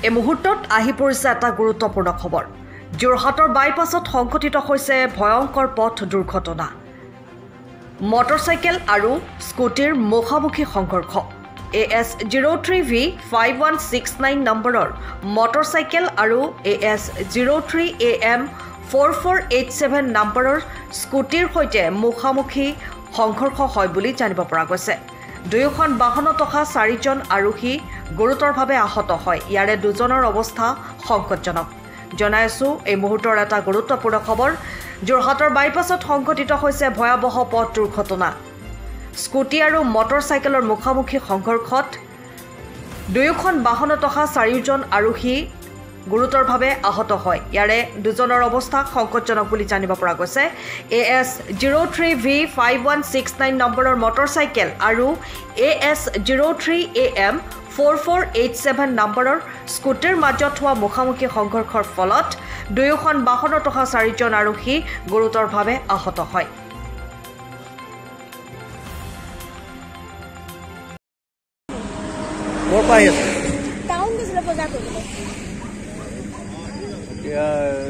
এই মুহূৰ্তত আহি পৰিছে এটা গুৰুত্বপূৰ্ণ খবৰ। যোৰহাটৰ বাইপাছত সংঘটিত হৈছে ভয়ংকৰ পথ দুৰ্ঘটনা। মটৰচাইকেল আৰু স্কুটিৰ মুখামুখি সংঘৰ্ষ। AS03V5169 নম্বৰৰ মটৰচাইকেল আৰু AS03AM 4487 নম্বৰৰ স্কুটিৰ সৈতে মুখামুখি সংঘৰ্ষ হয় বুলি জানিব পৰা গৈছে। দুয়োখন বাহনত থকা 4জন আৰোহী গুৰুতৰভাৱে আহত হয়। ইয়াৰে দুজনৰ অৱস্থা সংকটজনক। জনাই আছো এই মুহূৰ্তৰ এটা গুৰুত্বপূৰ্ণ খবৰ। যোৰহাটৰ বাইপাছত সংঘটিত হৈছে ভয়াৱহ পথ দুৰ্ঘটনা। স্কুটি আৰু মটৰচাইকেলৰ মুখামুখি সংঘৰ্ষত দুয়োখন বাহনত থকা 4জন আৰোহী গুৰুতৰভাৱে আহত হয়। ইয়াৰে দুজনৰ অৱস্থা সংকটজনক বুলি জানিব পৰা গৈছে। AS03V5169 নম্বৰৰ মটৰচাইকেল আৰু AS03AM 4487 নম্বৰৰ স্কুটিৰ মাজত হোৱা মুখামুখি সংঘৰ্ষৰ ফলত দুয়োখন বাহনত থকা 4জন আৰোহী গুৰুতৰভাৱে আহত হয়।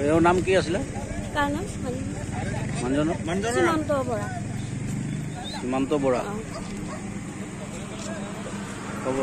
এওঁৰ নাম কি আছিলে? সীমান্ত বৰা। হ'ব।